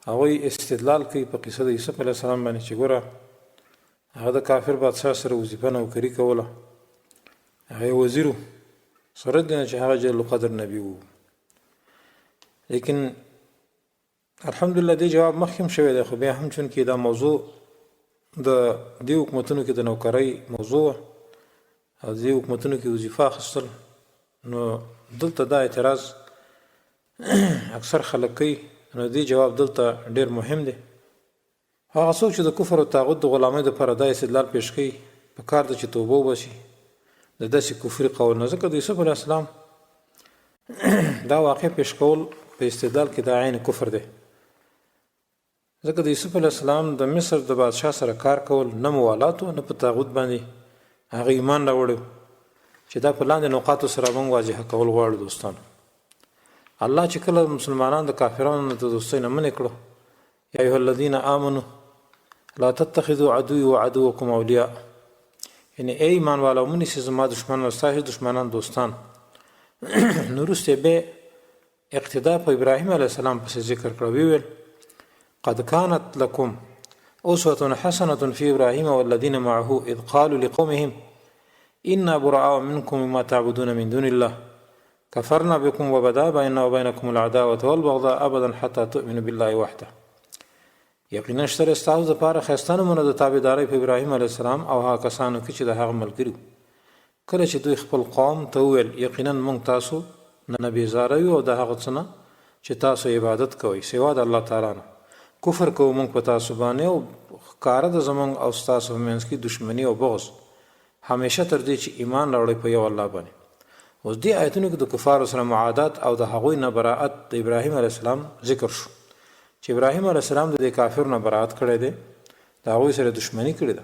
Speaker 1: هغه استدلال کوي په قصه د یوسف علی السلام باندې چې ګوره هغه د کافر بادشاہ سره وظیفه نوکری کوله هغه وزیرو سره د چې هغه جل قدر نبی وو لیکن الحمدلله دې جواب مخکم شوی دی خو بیا هم چون کې دا موضوع د دې حکومتونو کې د نوکری موضوع او دې حکومتونو کې وظیفه اخیستل نو دلته دا اعتراض اکثر خلک کوي نو دې جواب دلته ډیر مهم دی هغه څوک چې د کفر او طاغوت د غلامۍ لپاره دا استدلال پیش کوي په کار د چې توبه وباسي د داسې کفري قول نه ځکه د یوسف علیه السلام دا واقع پیش کول په استدلال کې دا عین کفر دی ځکه د یوسف علیه السلام د مصر د بادشاه سره کار کول نه موالات نه په طاغوت باندې هغه ایمان راوړ چې دا په لاندې نقاطو سره موږ واضح کول غواړو دوستانو الله چې کله مسلمانان د کافرانو د دوستۍ نه منع کړو یا ایها الذین آمنوا لا تتخذوا عدوي وعدوکم اولیاء یعنی ای ایمان والو مونږ چې زما دشمنان او تاسو دشمنان دوستان نورسته به اقتدا په ابراهیم علیه السلام په ذکر کړو ویل قد كانت لكم اسوه حسنه في ابراهيم والذين معه اذ قالوا لقومهم انا براء منكم مما تعبدون من دون الله كفرنا بكم وبدا بيننا وبينكم العداوه والبغضاء ابدا حتى تؤمنوا بالله وحده یقینا شتر استاو د پاره خستانه مونږ د تابعداري په ابراهيم عليه السلام او هغه کسانو کې چې د هغه ملګری کله چې دوی خپل قوم ته ویل یقینا مونږ تاسو نه بیزاروي او د هغه څنګه چې تاسو عبادت کوئ سوا د الله تعالی نه کفر کوو مونږ په تاسو باندې او کار د زمونږ او تاسو مینس کې دښمنی او بغض همیشه تر دې چې ایمان راوړی په یو الله باندې اوس دې آیتونو کې د کفارو سره معادات او د هغوی نه براءت د ابراهیم علیه السلام ذکر شو چې ابراهیم علیه السلام د کافر نه براءت کړی دی، د هغوی سره دښمني کړې ده،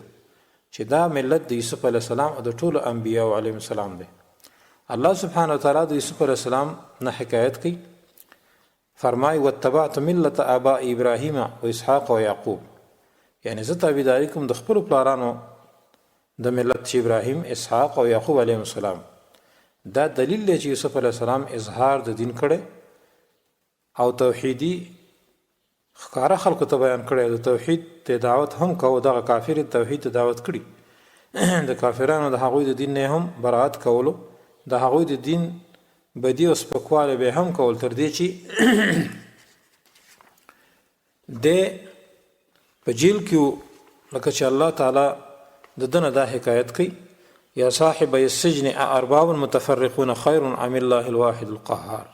Speaker 1: چې دا ملت د یوسف علیه السلام او د ټولو انبیاو علیهم السلام دی. الله سبحانه وتعالی د یوسف علیه السلام نه حکایت کوي، فرمای واتبعت ملت آباء ابراهیم و اسحاق و یعقوب، یعنی زه تابعداري کوم د خپلو پلارانو د ملت چې ابراهیم، اسحاق او یعقوب علیهم السلام. دا دلیل دی چې یوسف علیه السلام اظهار د دین کړی او توحیدی ښکاره خلکو ته بیان کړی، د توحید ته دعوت هم کوو، دغه کافر توحید ته دعوت کړي د کافرانو د هغوی د دین نه هم براءت کولو، د هغوی د دین بدی او سپکوالی به هم کول، تر دې چې د په جیل کې لکه چې الله تعالی د دنه دا حکایت کوي یا صاحب السجن ارباب متفرقون خير ام الله الواحد القهار،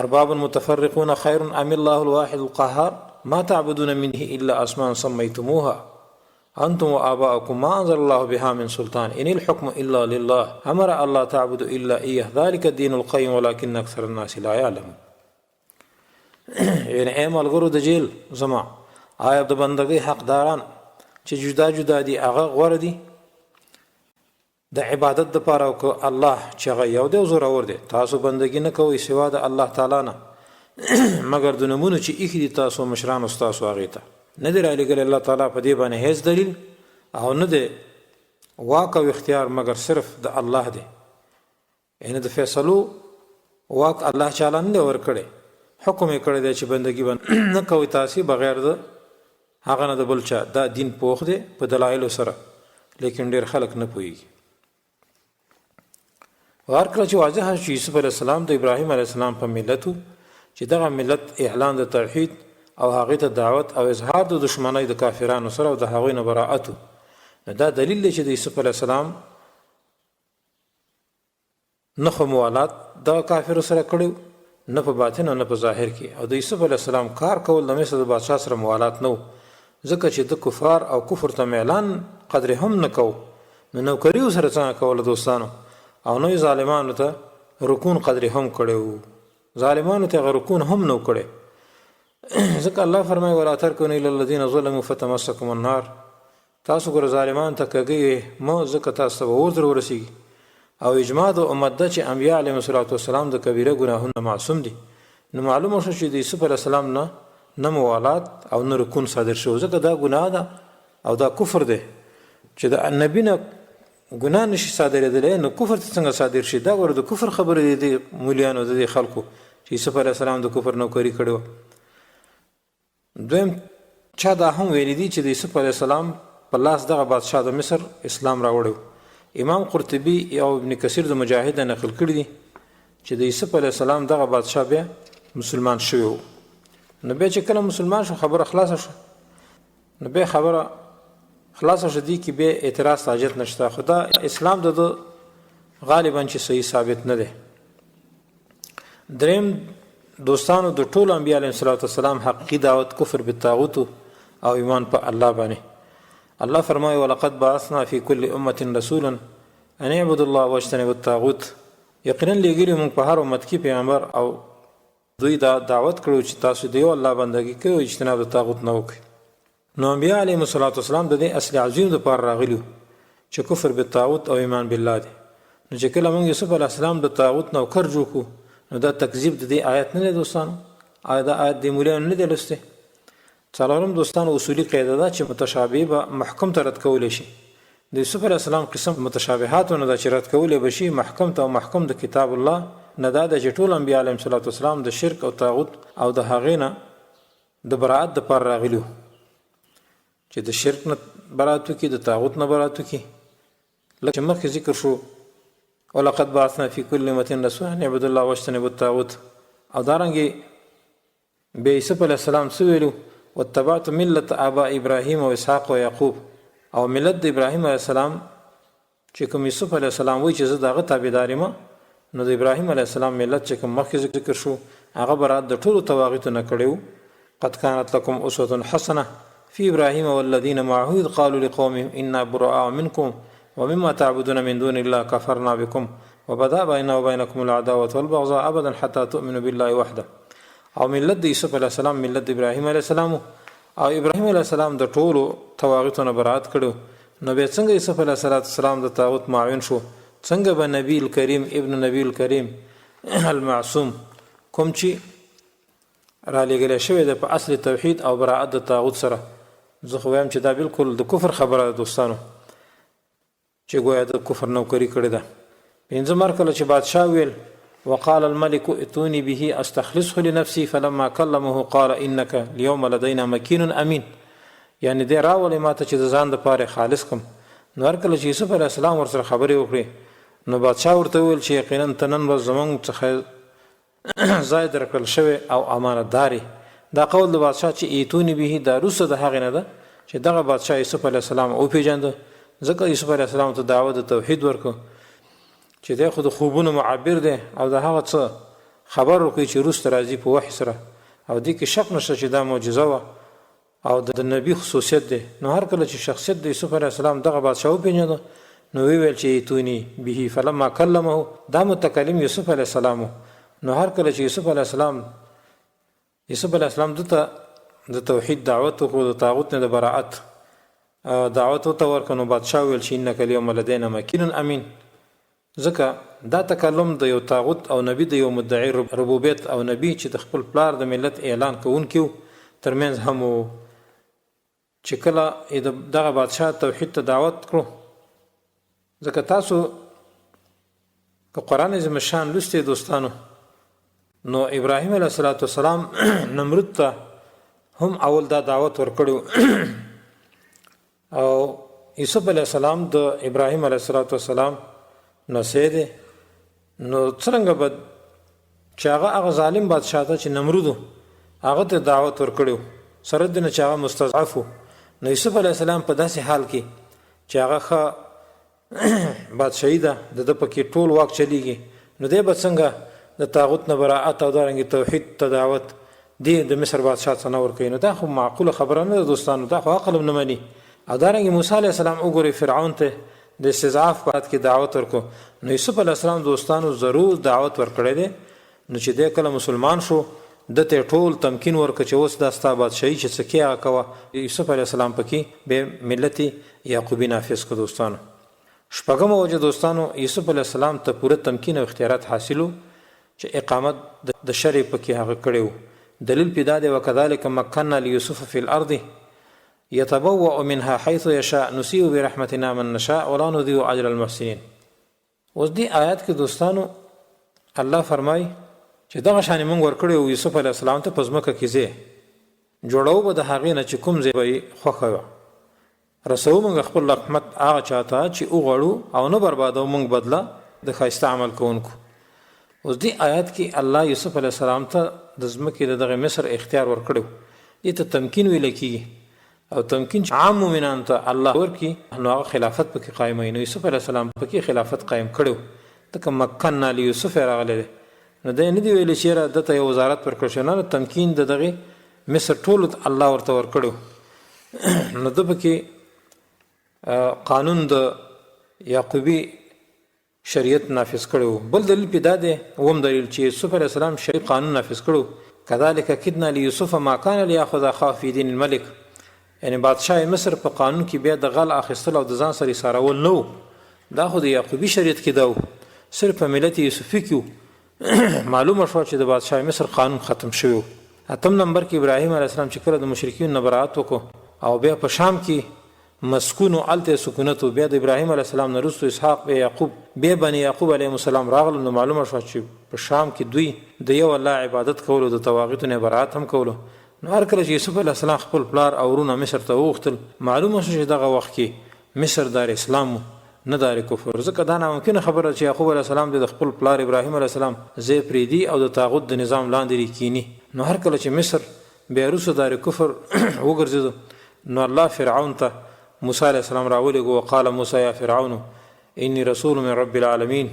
Speaker 1: ارباب متفرقون خير ام الله الواحد القهار ما تعبدون منه الا اسماء سميتموها انتم واباؤكم ما انزل الله بها من سلطان ان الحكم الا لله امر الله تعبدوا الا اياه ذلك الدين القيم ولكن اكثر الناس لا يعلمون. یعنی اے ملګرو د جیل زما آیا د بندګۍ حقداران چې جدا جدا دي هغه غوره دي د عبادت دپاره او که الله چې هغه یو دی او زورور دی، تاسو بندګي نه کوئ سوا د الله تعالی نه مګر د نومونو چې ایښي دي تاسو مشرانو ستاسو هغې ته نه دی رالیږلی الله تعالی په دې باندې هیڅ دلیل او نه دی واک او اختیار مګر صرف د الله دی. یعنی د فیصلو واک الله تعالی نه دی ورکړی، حکم یې کړی دی چې بندګي نه کوئ تاسې بغیر د هغه نه د بل چا. دا دین پوخ دی په دلایلو سره، لیکن ډېر خلک نه پوهېږي. هر کله چې واضح شو یوسف علیه السلام د ابراهیم علیه السلام په ملت چې دغه ملت اعلان د توحید او هغې ته دعوت او اظهار د دشمنۍ د کافرانو سره او د هغوی نه براءت، نو دا دلیل دی چې د یوسف علیه السلام نه خو موالات دغه کافرو سره کړی نه په باطن او نه په ظاهر کې، او د یوسف علیه السلام کار کول د مصر د بادشاه سره موالات نه و، ځکه چې د کفار او کفر ته میلان قدر هم نه کو، نو نوکري سره څنګه کوله دوستانو، او نوی ظالمانو ته رکون قدر هم کړی و، ظالمانو ته رکون هم نو کړی. ځکه الله فرمایي ولا ترکنوا الی الذین ظلموا فتمسکم النار، تاسو ګوره ظالمان ته کږئ مه، ځکه تاسو ته به اور در ورسېږي. او اجماع د امت ده چې انبیا علیهم السلام د کبیره ګناهونه معصوم دي. نو معلومه شو چې د یوسف علیه السلام نه موالات او نه رکون صادر شو، ځکه دا ګناه ده او دا کفر دی چې د نبي نه ګناه نشي صادرېدلی، نو کفر ته څنګه صادر شي؟ دا ګوره د کفر خبرې دي د مولیانو د دې خلکو چې یوسف علیه السلام د کفر نوکري کړې وه. دویم چا دا هم ویلي دي چې د یوسف علیه السلام په لاس دغه بادشاه د مصر اسلام راوړی. امام قرطبي او ابن کثیر د مجاهد نقل کړي دي چې د یوسف علیه السلام دغه بادشاه بیا مسلمان شوی و، نو بیا چې کله مسلمان شو خبره خلاصه شو، نو بیا خبره خلاصه شو، دي کې بیا اعتراض حاجت نشته. خو دا اسلام د غالبا چې صحیح ثابت نه دی. دریم دوستانو د ټولو انبیا علیهم السلام حقیقي دعوت کفر بالطاغوت او ایمان په الله باندې. الله فرمایي ولقد بعثنا فی کل امة رسولا ان اعبدوا الله واجتنبوا الطاغوت، یقینا لیږلي موږ په هر امت کې پیغمبر او دوی دا دعوت کړو چې تاسو د یو الله بندګي کوئ او اجتناب د طاغوت نه وکړئ. نو انبیا علیهم السلام د دې اصل عظیم دپاره راغلي چې کفر بالطاغوت او ایمان بالله دی. نو چې کله موږ یوسف علیه السلام د طاغوت نوکر جوړ کړو، نو دا تکذیب د دې آیت نه دی دوستانو. آیا دا آیت د مولیانو نه دی لوستی؟ څلورم دوستانو اصولي قاعده ده چې متشابه به محکم ته رد کولی شي. د یوسف علیه السلام قسم متشابهاتو نه ده چې رد کولی به شي محکم ته، او محکم د کتاب الله نه دا ده چې ټول انبیا علیهم السلام د شرک او طاغوت او د هغې نه د براءت دپاره راغلي وو، چې د شرک نه براءت وکړي، د طاغوت نه براءت وکړي. لکه چې مخکې ذکر شو ولقد بعثنا فی کل امة رسولا ان اعبدوا الله واجتنبوا الطاغوت، او دارنګې بیا یوسف علیه السلام څه ویلو واتبعت ملت آباء ابراهیم و اسحاق و یعقوب، او ملت د ابراهیم علیه السلام چې کوم یوسف علیه السلام وایي چې زه د هغه تابعدار یم، نو د ابراهیم علیه السلام ملت چې کوم مخکې ذکر شو هغه براءت د ټولو طواغیتو نه کړی و. قد كانت لكم اسوة حسنة في ابراهیم والذین معه اذ قالوا لقومهم انا براء منکم ومما تعبدون من دون الله كفرنا بكم وبدا بيننا وبينكم العداوة والبغضاء ابدا حتى تؤمنوا بالله وحده. او ملت د یوسف علیه السلام ملت ابراهیم علیه السلام، او ابراهیم علیه السلام د ټولو طواغیتونو برات کړو. نو بیا څنګه یوسف علیه السلام د طاغوت معاون شو؟ څنګه به نبی الکریم ابن نبی الکریم المعصوم کوم چې را لېږلی شوی دی په اصل توحید او براعت د طاغوت سره؟ زه خو وایم چې دا بالکل د کفر خبره ده دوستانو، چې ګویا د کفر نوکري کړې ده. پنځه مرکله چې بادشاه ویل وقال الملك ائتوني به استخلصه لنفسي فلما كلمه قال انك اليوم لدينا مكين امين، یعنی دې راولې ماته چې د ځان دپاره خالص کم. نو هر کله چې یوسف علیه السلام ورسره خبرې وکړې نو بادشاه ورته وویل چې یقینا ته نن ورځ زموږ څخه ځای درکړل شوی او امانتدارې. دا قول د بادشاه چې ایتوني به دا وروسته د هغې نه ده چې دغه بادشاه یوسف علیه السلام وپېژانده، ځکه یوسف علیه السلام ته دعوت د توحید ورکړو چې دی خو د خوبونو معبر دی او د هغه څه خبر ورکوي چې وروسته راځي په وحي سره، او دې کې شک نشته چې دا معجزه وه او د نبي خصوصیت دی. نو هر کله چې شخصیت د یوسف علیه السلام دغه بادشاه وپېژنده نو ویل چې ایتوني به فلما کلمه، دا متکلم یوسف علیه السلام. نو هر کله چې یوسف علیه السلام دته د توحید دعوت وکړو، د طاغوت نه د براعت دعوت ورته ورکړه، نو بادشاه ویل چې انک اليوم لدینا مکین امین. ځکه دا تکلم د یو طاغوت او نبی د یو مدعی ربوبیت او نبی چې د خپل پلار د ملت اعلان کوونکی و ترمنځ هم و، چې کله دغه بادشاه توحید ته دعوت کړو. ځکه تاسو که قرآن عظیم الشان لوستئ دوستانو، نو ابراهیم علیه السلام نمرود ته هم اول دا دعوت ورکړو او یوسف علیه السلام د ابراهیم علیه السلام نسې دی. نو څرنګه به چې هغه ظالم بادشاه ته چې نمرود هغه ته دعوت ورکړو سره د نه چې هغه مستضعف و، نو یوسف علیه السلام په داسې حال کې چې هغه ښه بادشاهي ده د ده پکې ټول واک چلیږي، نو دی به څنګه د طاغوت نه براعت او دارنګې توحید ته دعوت دی د مصر بادشاه څه نه ورکوي؟ نو دا خو معقوله خبره نه ده دوستانو، دا خو عقل هم نه مني. او دارنګې موسی علیه السلام وګورئ فرعون ته د استضعاف په حالت کې دعوت ورکړو، نو یوسف علیه السلام دوستانو ضرور دعوت ورکړی دی. نو چې دی کله مسلمان شو ده ته ټول تمکین ورکړه چې اوس دا ستا بادشاهي چې څه کې هغه کوه. یوسف علیه السلام پکې به ملت یعقوبي نافظ کړه دوستانو. شپږمه وجه دوستانو، یوسف علیه السلام ته پوره تمکین او اختیارات حاصلو چې اقامت د شرع پکې هغه کړی و. دلیل پې دا دی وکذلک مکننا لیوسف فی الارض یتبوأ منها حیث یشاء نصیب برحمتنا من نشاء ولا نضیع اجر المحسنین. اوس دې آیات کې دوستانو الله فرمایي چې دغه شانې موږ ورکړی و یوسف علیه السلام ته په ځمکه کې ځای جوړو به د هغې نه چې کوم ځای به یې خوښه وه، رسوو موږ خپل رحمت هغه چاته چې وغواړو او نه بربادو موږ بدله د ښایسته عمل کوونکو. اوس دې آیات کې الله یوسف علیه السلام ته د ځمکې د دغه مصر اختیار ورکړی و. دې ته تمکین ویلی کېږي، او تمکین چې عام مؤمنانو ته الله ورکړي نو هغه خلافت پکې قایموي. نو یوسف علیه السلام پکې خلافت قایم کړی و، ځکه مکننا لیوسف راغلی دی. نو دی نه دی ویلی چې یاره ده ته یو وزارت ورکړل شوی، نه تمکین د دغې مصر ټولو الله ورته ورکړی و. نو ده پکې قانون د یعقوبي شریعت نافذ کړی و. بل دلیل پې دا دی، اووم دلیل چې یوسف علیه السلام شریعت قانون نافذ کړو. کذلک کدنا لیوسف ما کان لیاخذ اخاه فی دین الملک، یعنی بادشاه مصر په قانون کې بیا د غل اخیستل او د ځان سره سارول نه و، دا خو د یعقوبي شریعت کې ده و، صرف په ملت یوسفي کې و. معلومه شوه چې د بادشاه مصر قانون ختم شوی و. اتم نمبر کې ابراهیم علیه السلام چې کله د مشرکین نه براعت وکړو او بیا په شام کې مسکون و هلته سکونت و، بیا د ابراهیم علیه السلام نه وروسته اسحاق بیا یعقوب بیا بني یعقوب علیهم السلام راغلل. نو معلومه شوه چې په شام کې دوی د یو الله عبادت کولو، د طواغیتو نه براعت هم کولو. نو هر کله چې یوسف علیه السلام خپل پلار او ورونه مصر ته وغوښتل، معلومه شوه چې دغه وخت کې مصر دار اسلام نه دار کفر. ځکه دا ناممکنه خبره چې یعقوب علیه السلام د خپل پلار ابراهیم علیه السلام ځای پرېږدي او د طاغوت د نظام لاندې کینی. نو هر کله چې مصر بیا وروسته دار کفر وګرځېدو، نو الله فرعون ته موسی علیه السلام راولېږه. وقال موسی یا فرعون انی رسول من رب العالمین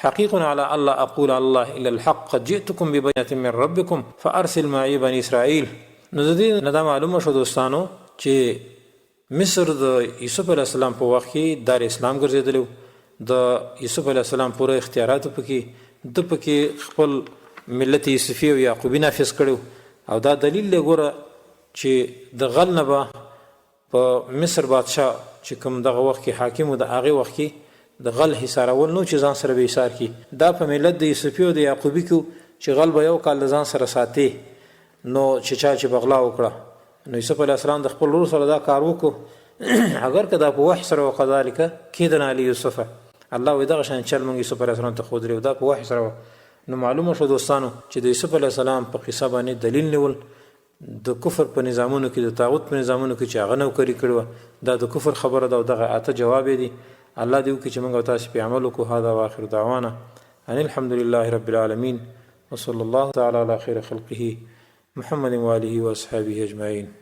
Speaker 1: حقیق على الله اقول على الله الا الحق قد جئتكم ببينة من ربكم فارسل معي بني اسرائیل. نو د دې نه دا معلومه شو دوستانو چې مصر د یوسف علیه السلام په وخت کې دار اسلام ګرځېدلی و. د یوسف علیه السلام پوره اختیاراتو پکې د پکې خپل ملت یوسفي او یعقوبي نافذ کړو او دا دلیل دی ګوره چې د غل نه به په مصر بادشاه چې کوم دغه وخت کې حاکم و د هغې وخت کې د غل حصارول نو چې ځان سره به حصار کړي دا په ملت د یوسفي او د یعقوبي کې چې غل به یو کال د ځان سره ساتي نو چې چا چې بغلا وکړه نو یوسف علیه السلام د خپل ورور سره دا کار وکړو اگر که دا په وحی سره وکذلک کیدنا لیوسف الله وایي دغه شان چل موږ یوسف علیه السلام ته ښودلی دا په وحی سره نو معلومه شو دوستانو چې د یوسف علیه السلام په قصه باندې دلیل نیول د کفر په نظامونو کې د طاغوت په نظامونو کې چې هغه نوکري کړې دا د کفر خبره ده او دغه اته جواب دی الله دې وکړي چې موږ او تاسو په عمل وکړو هذا واخر دعوانا ان الحمد لله رب العالمين وصلى الله تعالى على خير خلقه محمد وآله وأصحابه أجمعين